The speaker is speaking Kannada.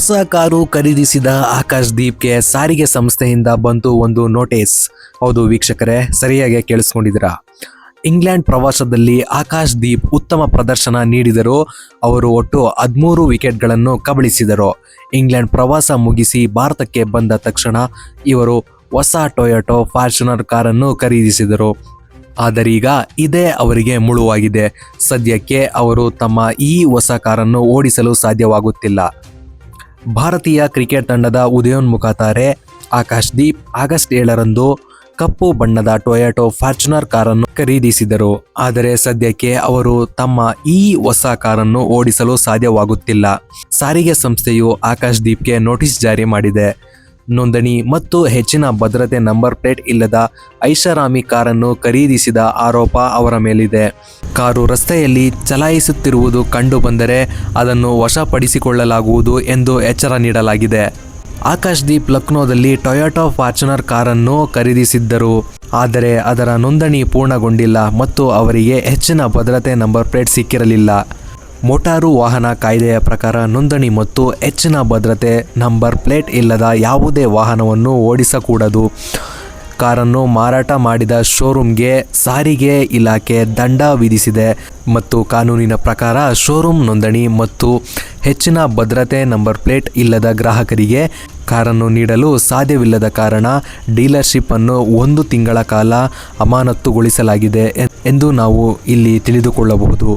ಹೊಸ ಕಾರು ಖರೀದಿಸಿದ ಆಕಾಶ್ ದೀಪ್ಗೆ ಸಾರಿಗೆ ಸಂಸ್ಥೆಯಿಂದ ಬಂತು ಒಂದು ನೋಟಿಸ್. ಹೌದು ವೀಕ್ಷಕರೇ, ಸರಿಯಾಗಿ ಕೇಳಿಸ್ಕೊಂಡಿದ್ದೀರಾ. ಇಂಗ್ಲೆಂಡ್ ಪ್ರವಾಸದಲ್ಲಿ ಆಕಾಶ್ ದೀಪ್ ಉತ್ತಮ ಪ್ರದರ್ಶನ ನೀಡಿದರು. ಅವರು ಒಟ್ಟು 13 ವಿಕೆಟ್ಗಳನ್ನು ಕಬಳಿಸಿದರು. ಇಂಗ್ಲೆಂಡ್ ಪ್ರವಾಸ ಮುಗಿಸಿ ಭಾರತಕ್ಕೆ ಬಂದ ತಕ್ಷಣ ಇವರು ಹೊಸ ಟೊಯೋಟೋ ಫಾರ್ಚುನರ್ ಕಾರನ್ನು ಖರೀದಿಸಿದರು. ಆದರೀಗ ಇದೇ ಅವರಿಗೆ ಮುಳುವಾಗಿದೆ. ಸದ್ಯಕ್ಕೆ ಅವರು ತಮ್ಮ ಈ ಹೊಸ ಕಾರನ್ನು ಓಡಿಸಲು ಸಾಧ್ಯವಾಗುತ್ತಿಲ್ಲ. ಭಾರತೀಯ ಕ್ರಿಕೆಟ್ ತಂಡದ ಉದಯೋನ್ಮುಖ ತಾರೆ ಆಕಾಶ್ ದೀಪ್ ಆಗಸ್ಟ್ 7ರಂದು ಕಪ್ಪು ಬಣ್ಣದ ಟೊಯೋಟೋ ಫಾರ್ಚುನರ್ ಕಾರನ್ನು ಖರೀದಿಸಿದರು. ಆದರೆ ಸದ್ಯಕ್ಕೆ ಅವರು ತಮ್ಮ ಈ ಹೊಸ ಕಾರನ್ನು ಓಡಿಸಲು ಸಾಧ್ಯವಾಗುತ್ತಿಲ್ಲ. ಸಾರಿಗೆ ಸಂಸ್ಥೆಯು ಆಕಾಶ್ ದೀಪ್ಗೆ ನೋಟಿಸ್ ಜಾರಿ ಮಾಡಿದೆ. ನೋಂದಣಿ ಮತ್ತು ಹೆಚ್ಚಿನ ಭದ್ರತೆ ನಂಬರ್ ಪ್ಲೇಟ್ ಇಲ್ಲದ ಐಷಾರಾಮಿ ಕಾರನ್ನು ಖರೀದಿಸಿದ ಆರೋಪ ಅವರ ಮೇಲಿದೆ. ಕಾರು ರಸ್ತೆಯಲ್ಲಿ ಚಲಾಯಿಸುತ್ತಿರುವುದು ಕಂಡು ಬಂದರೆ ಅದನ್ನು ವಶಪಡಿಸಿಕೊಳ್ಳಲಾಗುವುದು ಎಂದು ಎಚ್ಚರ ನೀಡಲಾಗಿದೆ. ಆಕಾಶ್ ದೀಪ್ ಲಕ್ನೋದಲ್ಲಿ ಟೊಯೋಟೋ ಫಾರ್ಚುನರ್ ಕಾರನ್ನು ಖರೀದಿಸಿದ್ದರು. ಆದರೆ ಅದರ ನೋಂದಣಿ ಪೂರ್ಣಗೊಂಡಿಲ್ಲ ಮತ್ತು ಅವರಿಗೆ ಹೆಚ್ಚಿನ ಭದ್ರತೆ ನಂಬರ್ ಪ್ಲೇಟ್ ಸಿಕ್ಕಿರಲಿಲ್ಲ. ಮೋಟಾರು ವಾಹನ ಕಾಯ್ದೆಯ ಪ್ರಕಾರ ನೋಂದಣಿ ಮತ್ತು ಹೆಚ್ಚಿನ ಭದ್ರತೆ ನಂಬರ್ ಪ್ಲೇಟ್ ಇಲ್ಲದ ಯಾವುದೇ ವಾಹನವನ್ನು ಓಡಿಸಕೂಡದು. ಕಾರನ್ನು ಮಾರಾಟ ಮಾಡಿದ ಶೋರೂಮ್ಗೆ ಸಾರಿಗೆ ಇಲಾಖೆ ದಂಡ ವಿಧಿಸಿದೆ ಮತ್ತು ಕಾನೂನಿನ ಪ್ರಕಾರ ಶೋರೂಮ್ ನೋಂದಣಿ ಮತ್ತು ಹೆಚ್ಚಿನ ಭದ್ರತೆ ನಂಬರ್ ಪ್ಲೇಟ್ ಇಲ್ಲದ ಗ್ರಾಹಕರಿಗೆ ಕಾರನ್ನು ನೀಡಲು ಸಾಧ್ಯವಿಲ್ಲದ ಕಾರಣ ಡೀಲರ್ಶಿಪ್ ಅನ್ನು 1 ತಿಂಗಳ ಕಾಲ ಅಮಾನತುಗೊಳಿಸಲಾಗಿದೆ ಎಂದು ನಾವು ಇಲ್ಲಿ ತಿಳಿದುಕೊಳ್ಳಬಹುದು.